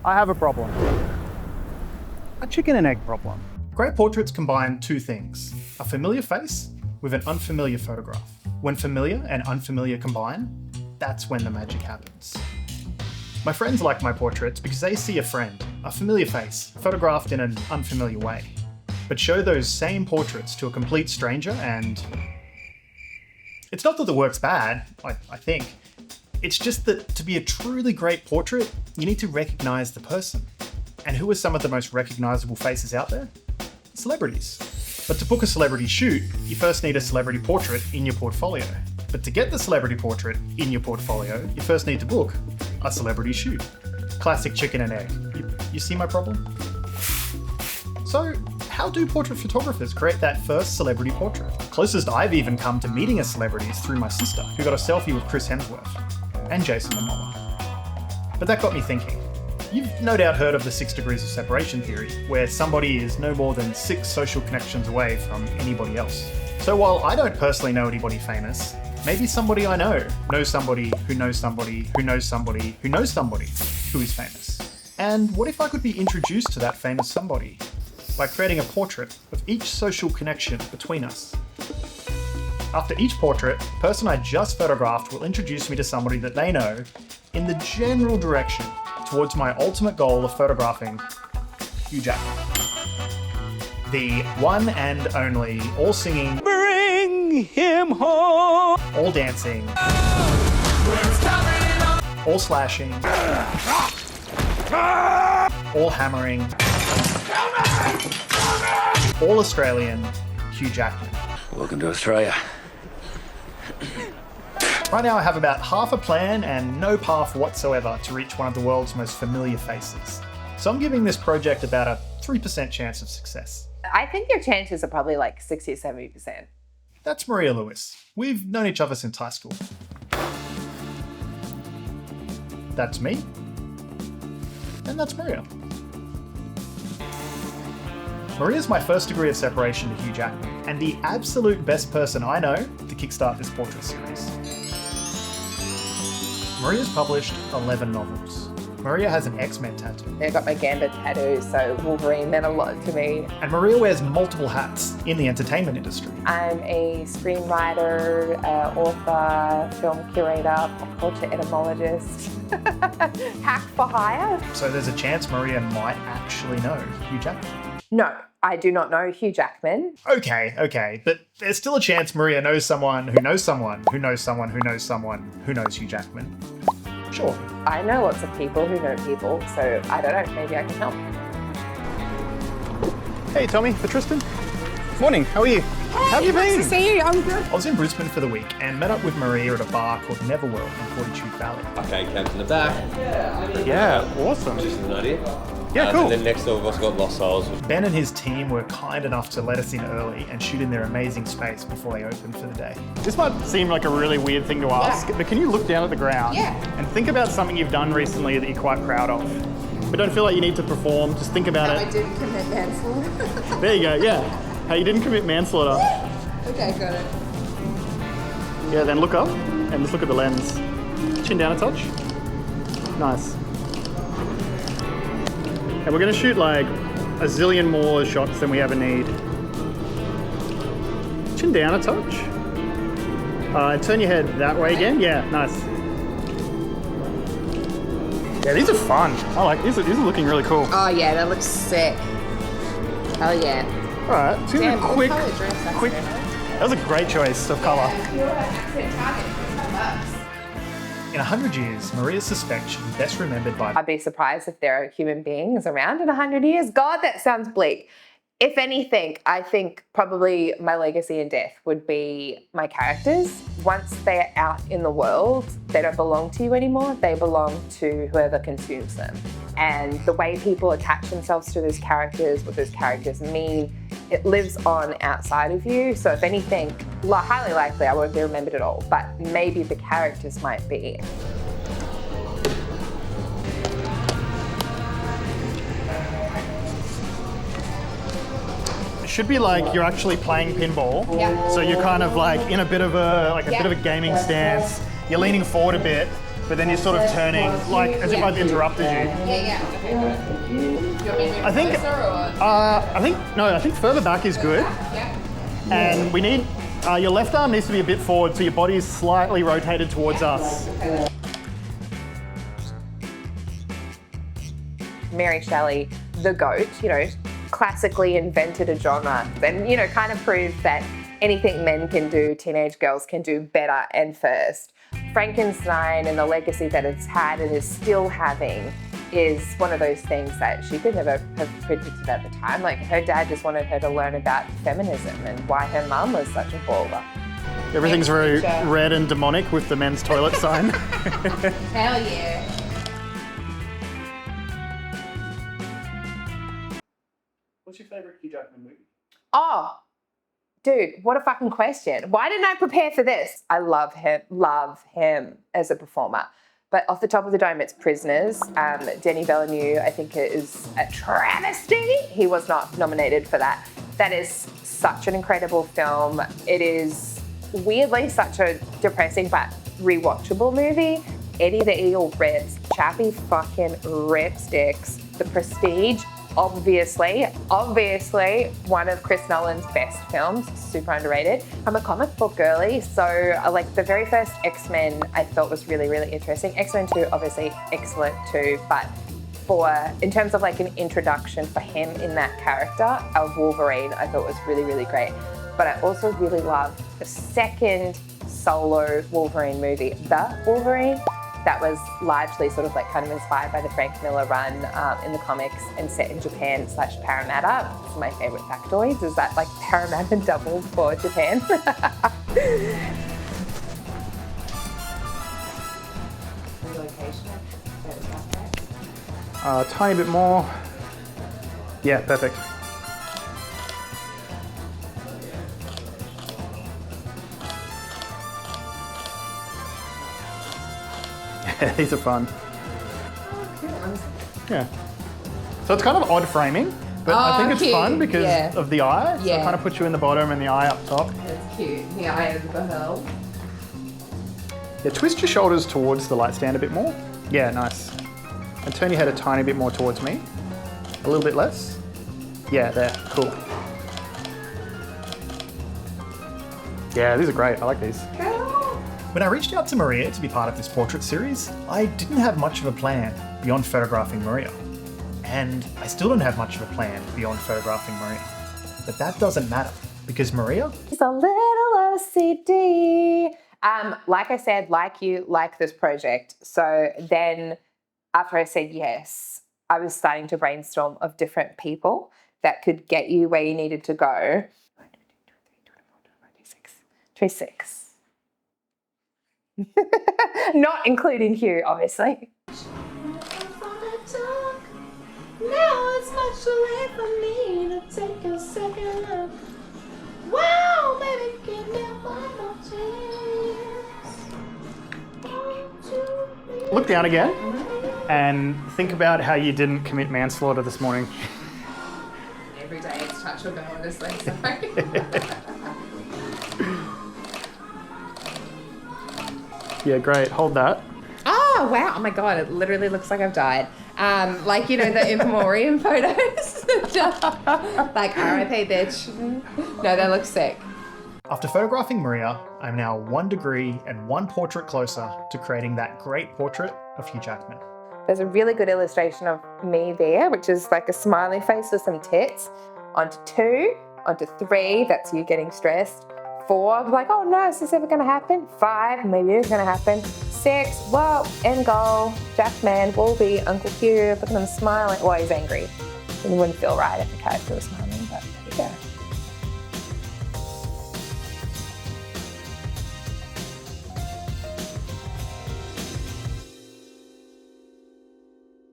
I have a problem. A chicken and egg problem. Great portraits combine two things: a familiar face with an unfamiliar photograph. When familiar and unfamiliar combine, that's when the magic happens. My friends like my portraits because they see a friend, a familiar face, photographed in an unfamiliar way. But show those same portraits to a complete stranger and... It's not that the work's bad, I think. It's just that to be a truly great portrait, you need to recognise the person. And who are some of the most recognisable faces out there? Celebrities. But to book a celebrity shoot, you first need a celebrity portrait in your portfolio. But to get the celebrity portrait in your portfolio, you first need to book a celebrity shoot. Classic chicken and egg. You see my problem? So, how do portrait photographers create that first celebrity portrait? Closest I've even come to meeting a celebrity is through my sister, who got a selfie with Chris Hemsworth and Jason Momoa. But that got me thinking. You've no doubt heard of the 6 degrees of separation theory, where somebody is no more than 6 social connections away from anybody else. So while I don't personally know anybody famous, maybe somebody I know knows somebody who knows somebody who knows somebody who knows somebody who is famous. And what if I could be introduced to that famous somebody by creating a portrait of each social connection between us? After each portrait, the person I just photographed will introduce me to somebody that they know in the general direction towards my ultimate goal of photographing Hugh Jackman. The one and only, all singing, Bring him home! all dancing, all slashing, all hammering, all Australian Hugh Jackman. Welcome to Australia. Right now I have about half a plan and no path whatsoever to reach one of the world's most familiar faces. So I'm giving this project about a 3% chance of success. I think your chances are probably like 60 or 70%. That's Maria Lewis. We've known each other since high school. That's me. And that's Maria. Maria's my first degree of separation to Hugh Jackman, and the absolute best person I know to kickstart this portrait series. Maria's published 11 novels. Maria has an X-Men tattoo. I got my Gambit tattoo, so Wolverine meant a lot to me. And Maria wears multiple hats in the entertainment industry. I'm a screenwriter, author, film curator, culture etymologist, hack for hire. So there's a chance Maria might actually know Hugh Jackman. No, I do not know Hugh Jackman. Okay, but there's still a chance Maria knows someone who knows someone who knows someone who knows someone who knows Hugh Jackman. Sure. I know lots of people who know people, so I don't know, maybe I can help. Hey, Tommy, for Tristan. Morning, how are you? How have you been? Nice to see you, I'm good. I was in Brisbane for the week and met up with Maria at a bar called Neverworld in Fortitude Valley. Arcade camp in the back. Yeah, awesome. Just an idea. Yeah, cool. And then next door we've also got Lost Souls. Ben and his team were kind enough to let us in early and shoot in their amazing space before they opened for the day. This might seem like a really weird thing to ask, but can you look down at the ground and think about something you've done recently that you're quite proud of? But don't feel like you need to perform, just think about I it. didn't commit manslaughter. There you go, yeah. How you didn't commit manslaughter. Okay, got it. Yeah, then look up and just look at the lens. Chin down a touch. Nice. And we're gonna shoot like a zillion more shots than we ever need. Chin down a touch. And turn your head that way again. Yeah, nice. Yeah, these are fun. I like these. These are looking really cool. Oh yeah, that looks sick. Hell yeah. All right, so Damn, a what colour dress that's quick. in. That was a great choice of color. In 100 years, Maria suspects she'll be best remembered by... I'd be surprised if there are human beings around in 100 years. God, that sounds bleak. If anything, I think probably my legacy in death would be my characters. Once they're out in the world, they don't belong to you anymore. They belong to whoever consumes them. And the way people attach themselves to those characters, what those characters mean, it lives on outside of you. So if anything, highly likely I won't be remembered at all, but maybe the characters might be. Should be like you're actually playing pinball. Yeah. So you're kind of like in a bit of a bit of a gaming stance. You're leaning forward a bit, but then you're sort of turning, like, as if I've interrupted you. Yeah. Okay, good. Do you want me to move I think, closer, or? I think further back is good. Yeah. And we need, your left arm needs to be a bit forward so your body is slightly rotated towards us. Mary Shelley, the GOAT, you know, classically invented a genre and, you know, kind of proved that anything men can do, teenage girls can do better and first. Frankenstein and the legacy that it's had and is still having is one of those things that she could never have predicted at the time. Like, her dad just wanted her to learn about feminism and why her mum was such a baller. Everything's very red and demonic with the men's toilet sign. Hell yeah. What's your favourite Hugh Jackman movie? Oh, dude, what a fucking question. Why didn't I prepare for this? I love him as a performer. But off the top of the dome, it's Prisoners. Denis Villeneuve, I think it is a travesty. He was not nominated for that. That is such an incredible film. It is weirdly such a depressing but rewatchable movie. Eddie the Eagle rips. Chappie fucking rips dicks. The Prestige, obviously one of Chris Nolan's best films, super underrated. I'm a comic book girly, so like the very first X-Men I thought was really, really interesting. X-Men 2, obviously excellent too, but in terms of like an introduction for him in that character of Wolverine, I thought was really, really great. But I also really love the second solo Wolverine movie, The Wolverine. That was largely sort of like kind of inspired by the Frank Miller run in the comics and set in Japan / Parramatta. It's my favourite factoids, is that like Parramatta doubled for Japan. Tiny bit more. Yeah, perfect. These are fun. Yeah. So it's kind of odd framing, but I think it's cute. fun because of the eye. So it Yeah. kind of puts you in the bottom and the eye up top. That's cute. The eye of the beholder. Yeah, twist your shoulders towards the light stand a bit more. Yeah, nice. And turn your head a tiny bit more towards me. A little bit less. Yeah, there, cool. Yeah, these are great, I like these. When I reached out to Maria to be part of this portrait series, I didn't have much of a plan beyond photographing Maria. And I still don't have much of a plan beyond photographing Maria. But that doesn't matter, because Maria It's a little OCD. Like I said, like you, like this project. So then after I said yes, I was starting to brainstorm of different people that could get you where you needed to go. 26. Not including Hugh, obviously. Now it's much too late for me to take a second look. Wow, baby, give me one more chance. Look down again and think about how you didn't commit manslaughter this morning. Every day it's touch or go, honestly. Sorry. Yeah, great, hold that. Oh, wow. Oh, my God. It literally looks like I've died. Like, you know, the in memoriam photos. Like, RIP, bitch. No, that looks sick. After photographing Maria, I'm now 1 degree and 1 portrait closer to creating that great portrait of Hugh Jackman. There's a really good illustration of me there, which is like a smiley face with some tits. Onto 2, onto 3, that's you getting stressed. 4, I'm like, oh no, is this ever gonna happen? 5, maybe it is gonna happen. 6, whoa, end goal. Jackman, Wolby, Uncle Hugh, look at him smiling. Well, he's angry. It wouldn't feel right if the character was smiling, but there you go.